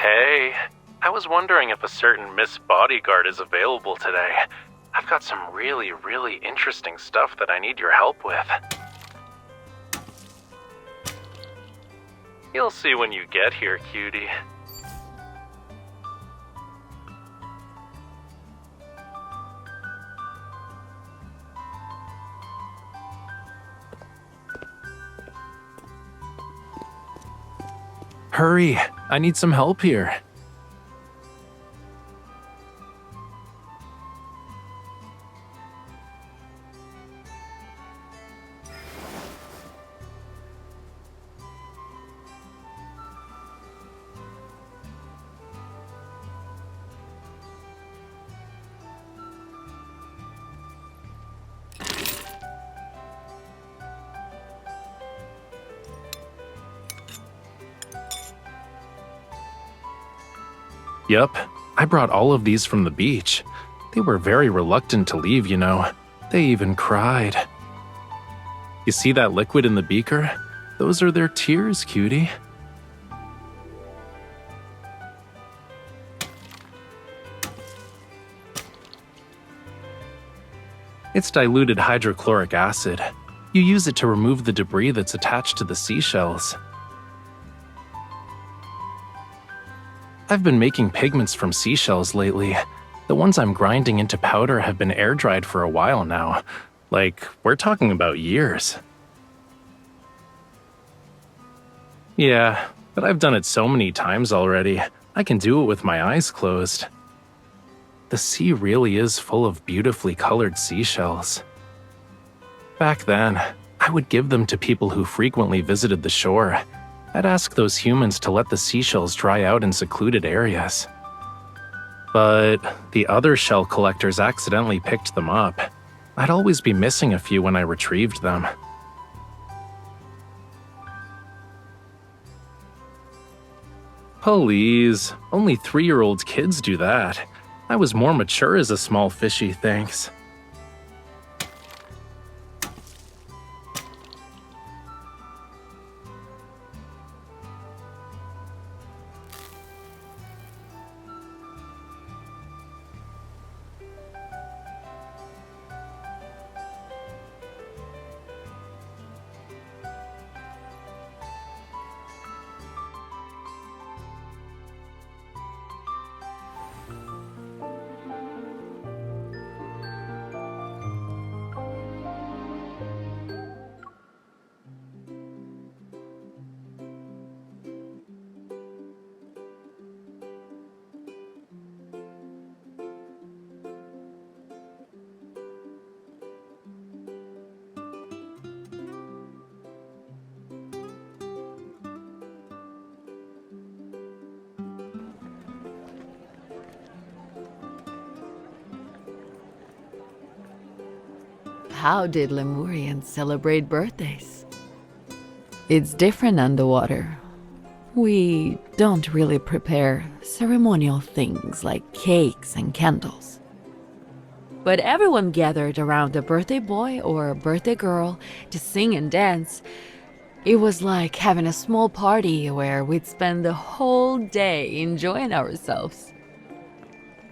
Hey, I was wondering if a certain Miss Bodyguard is available today. I've got some really interesting stuff that I need your help with. You'll see when you get here, cutie. Hurry, I need some help here. Yep, I brought all of these from the beach. They were very reluctant to leave, you know. They even cried. You see that liquid in the beaker? Those are their tears, cutie. It's diluted hydrochloric acid. You use it to remove the debris that's attached to the seashells. I've been making pigments from seashells lately. The ones I'm grinding into powder have been air-dried for a while now. Like, we're talking about years. Yeah, but I've done it so many times already, I can do it with my eyes closed. The sea really is full of beautifully colored seashells. Back then, I would give them to people who frequently visited the shore. I'd ask those humans to let the seashells dry out in secluded areas. But the other shell collectors accidentally picked them up. I'd always be missing a few when I retrieved them. Please, only 3-year-old kids do that. I was more mature as a small fishy, thanks. How did Lemurians celebrate birthdays? It's different underwater. We don't really prepare ceremonial things like cakes and candles. But everyone gathered around a birthday boy or a birthday girl to sing and dance. It was like having a small party where we'd spend the whole day enjoying ourselves.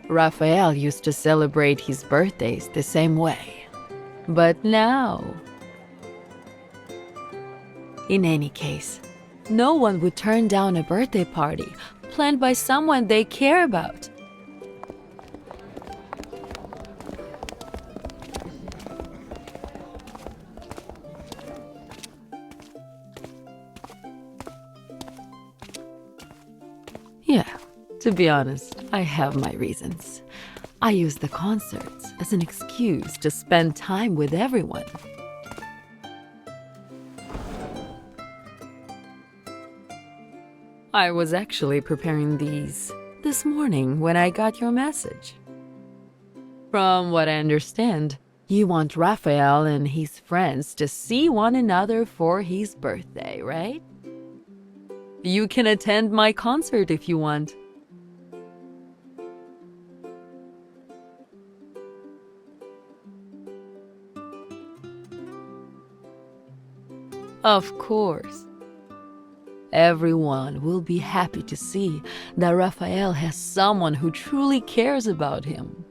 Raphael used to celebrate his birthdays the same way. But now, in any case, no one would turn down a birthday party planned by someone they care about. Yeah, to be honest, I have my reasons. I use the concerts as an excuse to spend time with everyone. I was actually preparing these this morning when I got your message. From what I understand, you want Raphael and his friends to see one another for his birthday, right? You can attend my concert if you want. Of course. Everyone will be happy to see that Rafayel has someone who truly cares about him.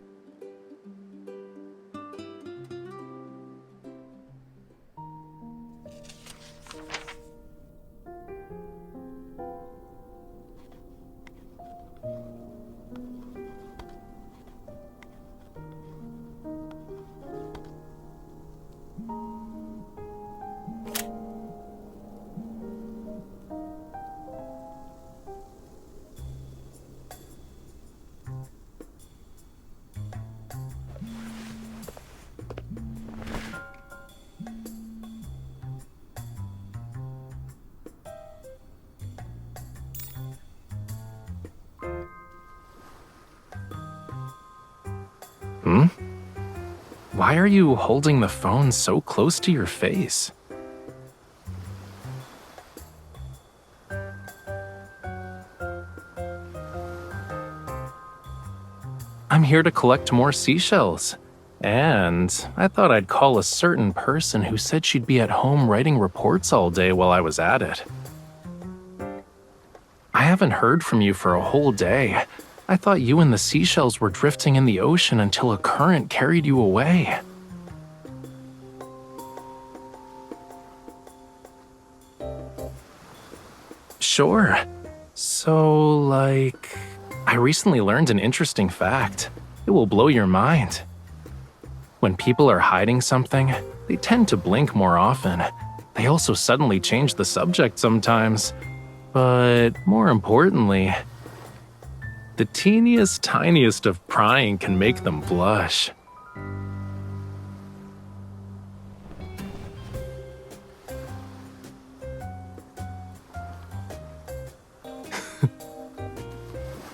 Why are you holding the phone so close to your face? I'm here to collect more seashells. And I thought I'd call a certain person who said she'd be at home writing reports all day while I was at it. I haven't heard from you for a whole day. I thought you and the seashells were drifting in the ocean until a current carried you away. Sure. So, I recently learned an interesting fact. It will blow your mind. When people are hiding something, they tend to blink more often. They also suddenly change the subject sometimes. But more importantly, the teeniest, tiniest of prying can make them blush.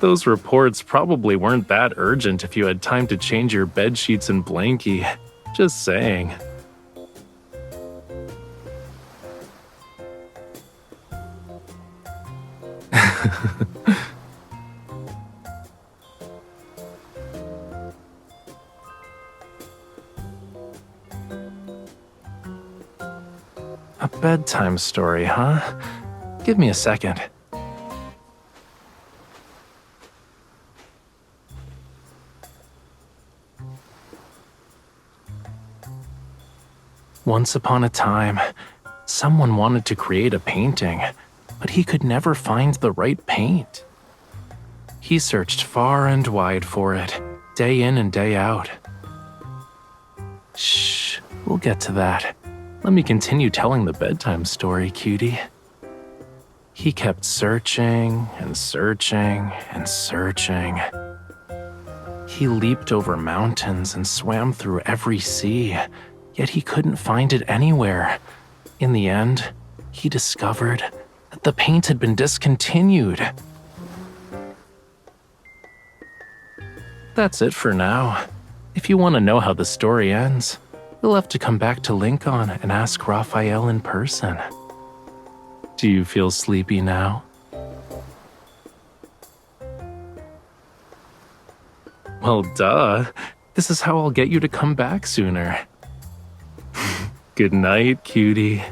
Those reports probably weren't that urgent if you had time to change your bed sheets and blankie. Just saying. A bedtime story, huh? Give me a second. Once upon a time, someone wanted to create a painting, but he could never find the right paint. He searched far and wide for it, day in and day out. Shh, we'll get to that. Let me continue telling the bedtime story, cutie. He kept searching and searching and searching. He leaped over mountains and swam through every sea, yet he couldn't find it anywhere. In the end, he discovered that the paint had been discontinued. That's it for now. If you want to know how the story ends, you'll have to come back to Lincoln and ask Rafayel in person. Do you feel sleepy now? Well, duh. This is how I'll get you to come back sooner. Good night, cutie.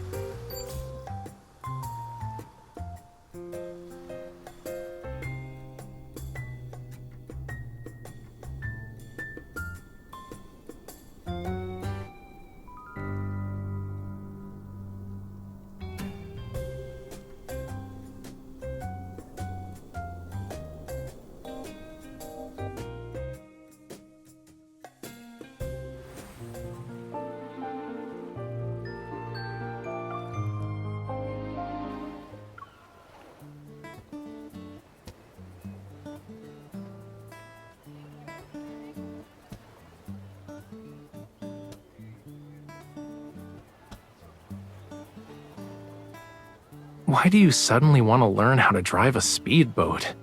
Why do you suddenly want to learn how to drive a speedboat?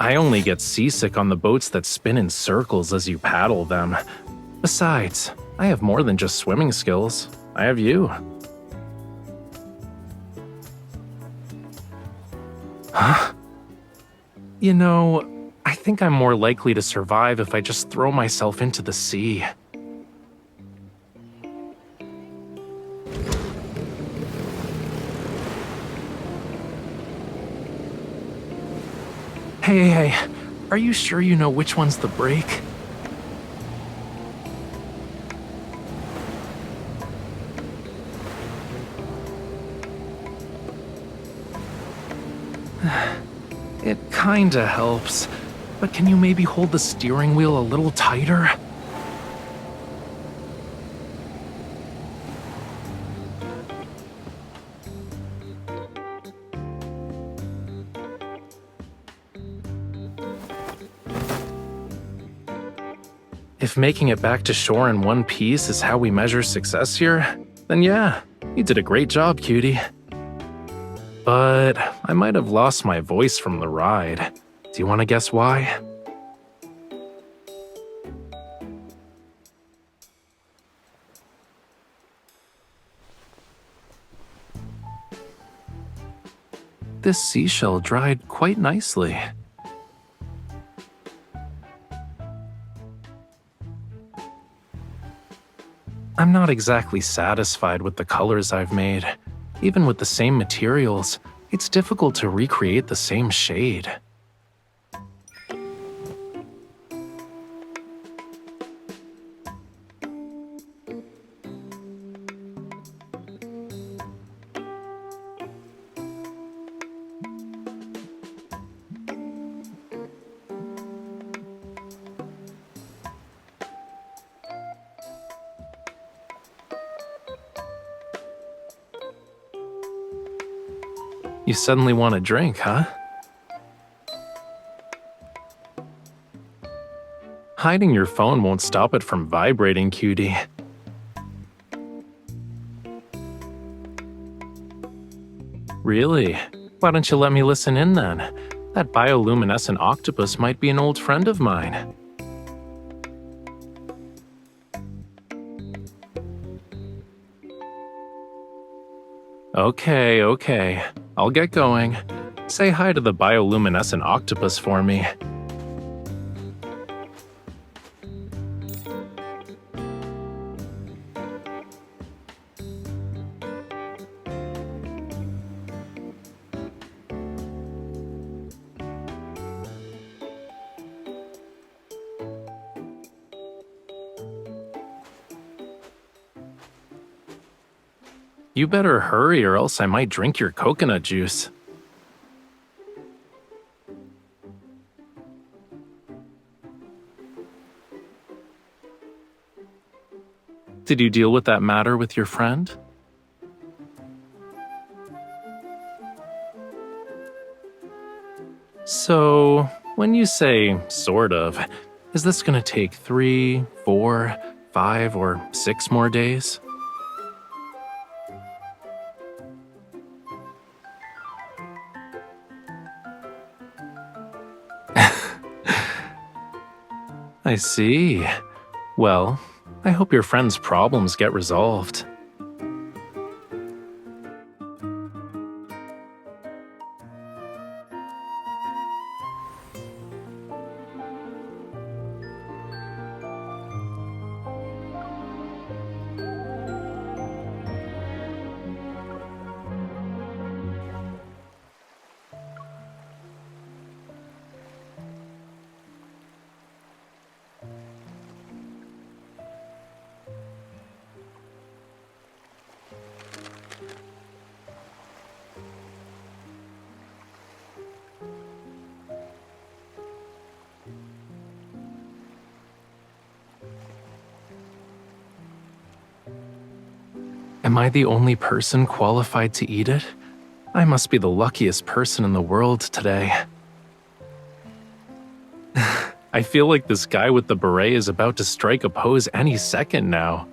I only get seasick on the boats that spin in circles as you paddle them. Besides, I have more than just swimming skills. I have you. Huh? You know, I think I'm more likely to survive if I just throw myself into the sea. Hey, are you sure you know which one's the brake? It kinda helps, but can you maybe hold the steering wheel a little tighter? If making it back to shore in one piece is how we measure success here, then yeah, you did a great job, cutie. But I might have lost my voice from the ride. Do you want to guess why? This seashell dried quite nicely. I'm not exactly satisfied with the colors I've made. Even with the same materials, it's difficult to recreate the same shade. You suddenly want a drink, huh? Hiding your phone won't stop it from vibrating, cutie. Really? Why don't you let me listen in then? That bioluminescent octopus might be an old friend of mine. Okay. I'll get going. Say hi to the bioluminescent octopus for me. You better hurry or else I might drink your coconut juice. Did you deal with that matter with your friend? So, when you say sort of, is this gonna take 3, 4, 5, or 6 more days? I see. Well, I hope your friend's problems get resolved. Am I the only person qualified to eat it? I must be the luckiest person in the world today. I feel like this guy with the beret is about to strike a pose any second now.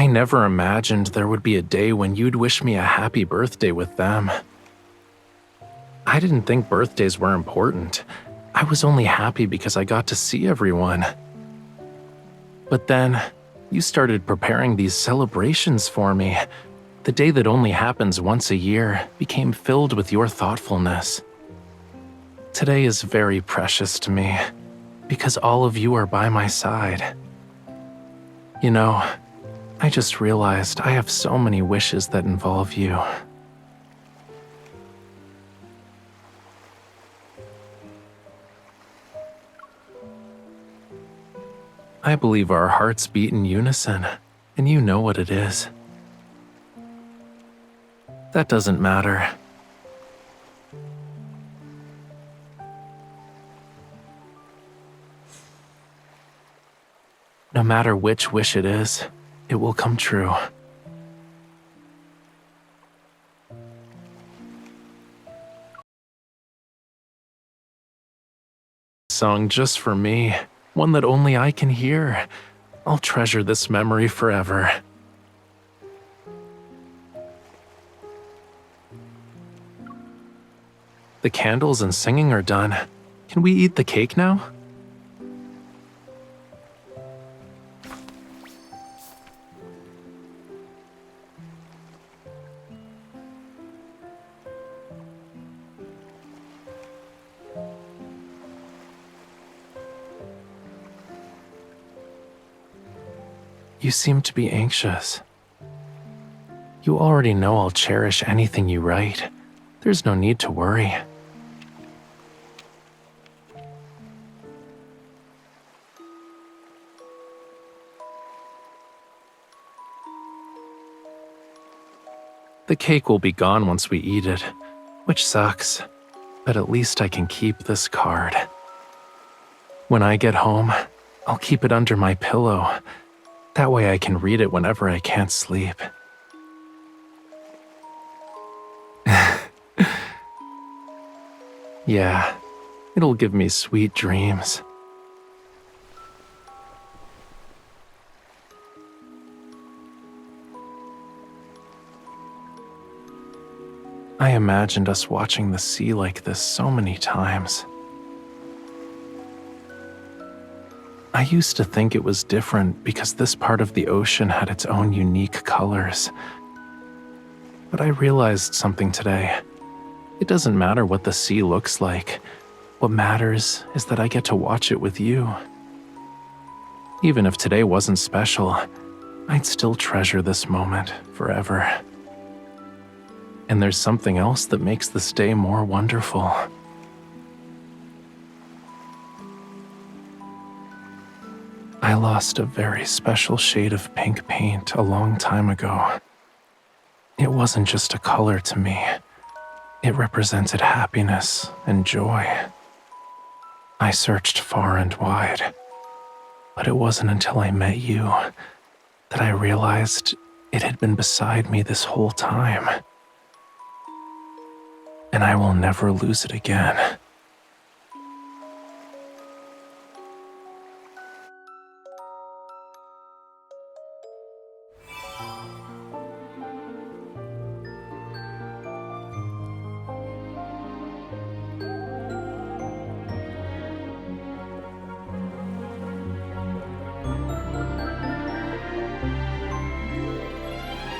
I never imagined there would be a day when you'd wish me a happy birthday with them. I didn't think birthdays were important. I was only happy because I got to see everyone. But then, you started preparing these celebrations for me. The day that only happens once a year became filled with your thoughtfulness. Today is very precious to me, because all of you are by my side. You know, I just realized I have so many wishes that involve you. I believe our hearts beat in unison, and you know what it is. That doesn't matter. No matter which wish it is, it will come true. Song just for me, one that only I can hear. I'll treasure this memory forever. The candles and singing are done. Can we eat the cake now? You seem to be anxious. You already know I'll cherish anything you write. There's no need to worry. The cake will be gone once we eat it, which sucks, but at least I can keep this card. When I get home, I'll keep it under my pillow. That way I can read it whenever I can't sleep. Yeah, it'll give me sweet dreams. I imagined us watching the sea like this so many times. I used to think it was different because this part of the ocean had its own unique colors. But I realized something today. It doesn't matter what the sea looks like. What matters is that I get to watch it with you. Even if today wasn't special, I'd still treasure this moment forever. And there's something else that makes this day more wonderful. I lost a very special shade of pink paint a long time ago. It wasn't just a color to me. It represented happiness and joy. I searched far and wide, but it wasn't until I met you that I realized it had been beside me this whole time. And I will never lose it again.